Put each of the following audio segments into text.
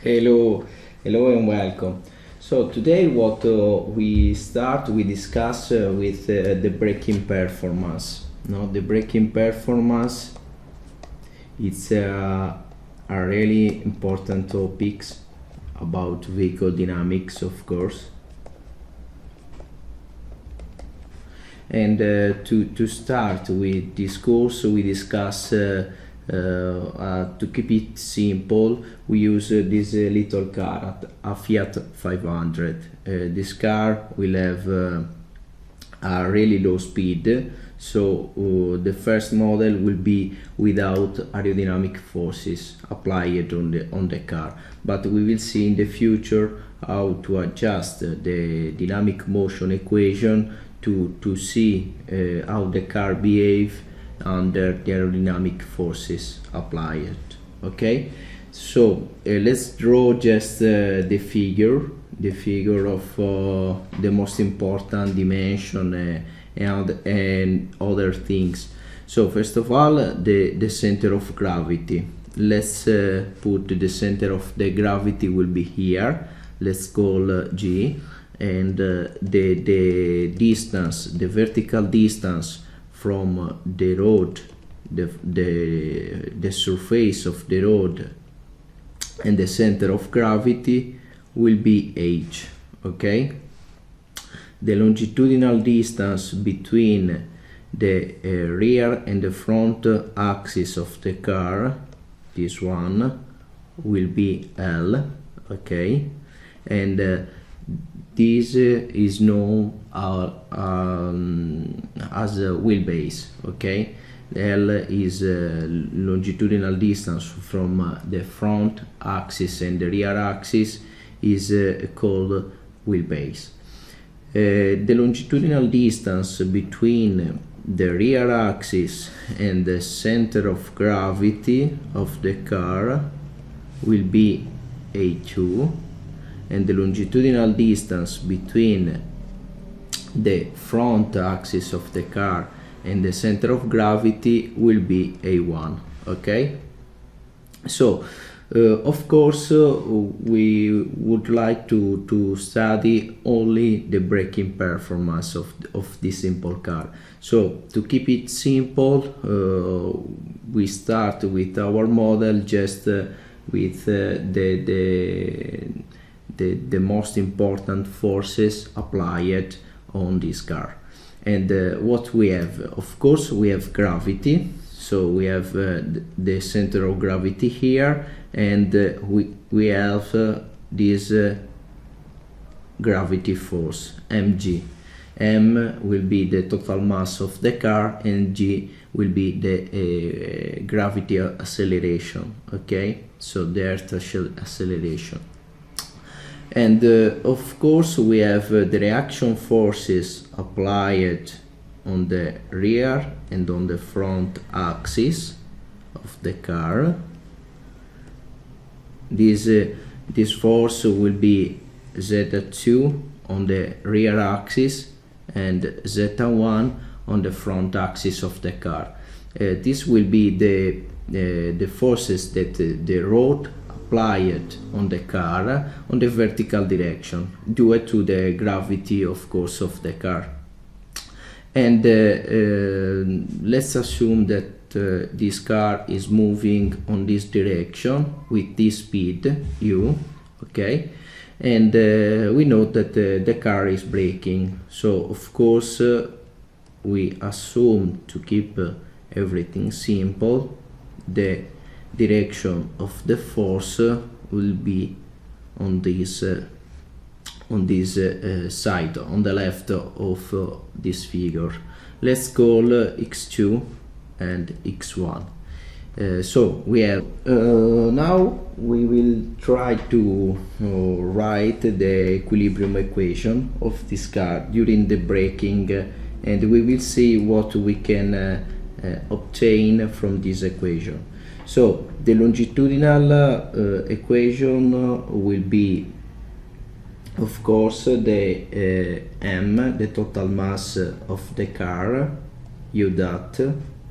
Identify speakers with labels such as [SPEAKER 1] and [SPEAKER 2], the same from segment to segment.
[SPEAKER 1] Hello, hello and welcome. So today what we discuss with the braking performance. No, the braking performance it's a really important topics about vehicle dynamics, of course. And to start with this course, we discuss to keep it simple, we use this little car, a Fiat 500. This car will have a really low speed, so the first model will be without aerodynamic forces applied on the car, but we will see in the future how to adjust the dynamic motion equation to see how the car behave under the aerodynamic forces applied. Okay, so let's draw just the figure of the most important dimension and other things. So first of all, the center of gravity. Let's put the center of the gravity will be here. Let's call G, and the distance, the vertical distance from the road, the surface of the road, and the center of gravity will be h. Okay, the longitudinal distance between the rear and the front axis of the car, this one, will be L. Okay, and this is known as a wheelbase. Okay, L is longitudinal distance from the front axis and the rear axis is called wheelbase. The longitudinal distance between the rear axis and the center of gravity of the car will be A2, and the longitudinal distance between the front axis of the car and the center of gravity will be A1. Okay, so of course we would like to study only the braking performance of this simple car. So to keep it simple, we start with our model just with the most important forces applied on this car. And what we have, of course, we have gravity. So we have the center of gravity here, and we have this gravity force, mg. M will be the total mass of the car, and g will be the gravity acceleration. Okay, so the earth acceleration. And of course we have the reaction forces applied on the rear and on the front axis of the car. This force will be Z2 on the rear axis and Z1 on the front axis of the car. This will be the forces that the road applied on the car on the vertical direction due to the gravity, of course, of the car. And let's assume that this car is moving on this direction with this speed u. Okay, and we know that the car is braking. So of course we assume, to keep everything simple, the direction of the force will be on this side, on the left of this figure. Let's call x2 and x1. So we have now we will try to write the equilibrium equation of this car during the braking, and we will see what we can obtain from this equation. So the longitudinal equation will be, of course, the m, the total mass of the car, u dot,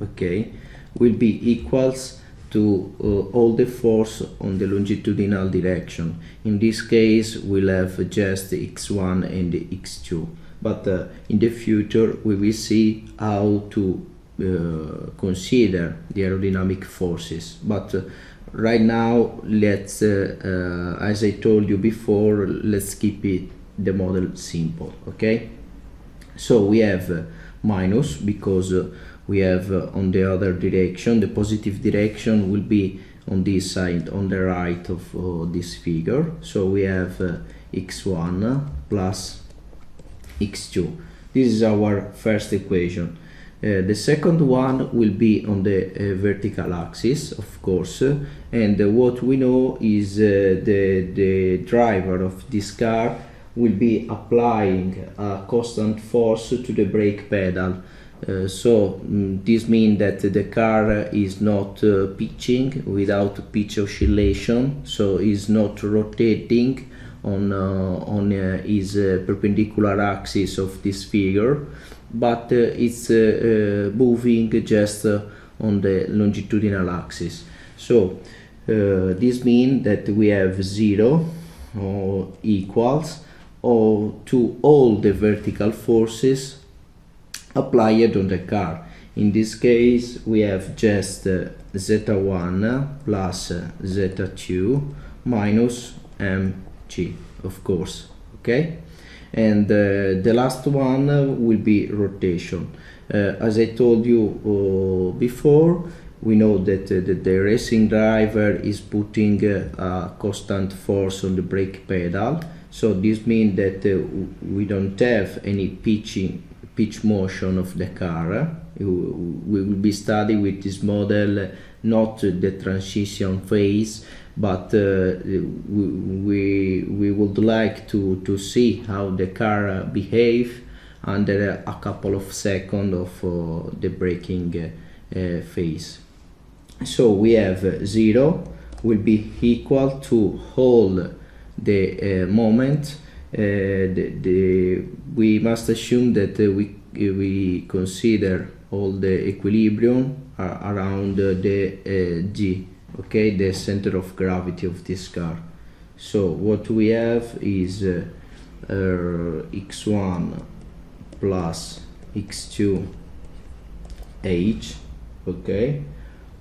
[SPEAKER 1] okay, will be equals to all the force on the longitudinal direction. In this case we'll have just x1 and x2, but in the future we will see how to consider the aerodynamic forces. But right now let's as I told you before, let's keep the model simple. Okay, so we have minus because we have on the other direction, the positive direction will be on this side, on the right of this figure. So we have x1 plus x2. This is our first equation. The second one will be on the vertical axis, of course, and what we know is the driver of this car will be applying a constant force to the brake pedal. This means that the car is not pitching without pitch oscillation, so is not rotating on his perpendicular axis of this figure, but it's moving just on the longitudinal axis. So this means that we have 0 or equals or to all the vertical forces applied on the car. In this case we have just z1 plus z2 minus mg, of course. Okay, and the last one will be rotation. As I told you before, we know that the racing driver is putting a constant force on the brake pedal, so this means that we don't have any pitch motion of the car. We will be studying with this model not the transition phase, but we would like to see how the car behave under a couple of seconds of the braking phase. So we have 0 will be equal to all the moment. We must assume that we consider all the equilibrium around the G, okay, the center of gravity of this car. So what we have is x1 plus x2 h, okay,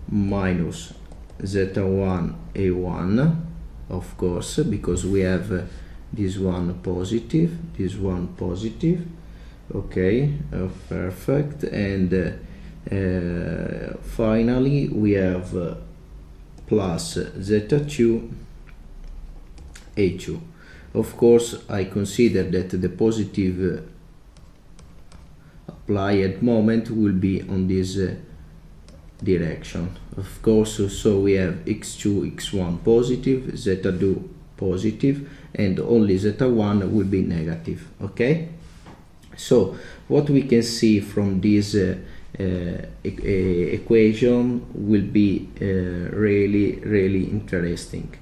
[SPEAKER 1] minus z1 a1, of course, because we have this one positive, this one positive. Okay, perfect. And finally we have plus z2 a2. Of course I consider that the positive applied moment will be on this direction, of course. So we have x2 x1 positive, z2 positive, and only z1 will be negative. Okay, so what we can see from this equation will be really interesting.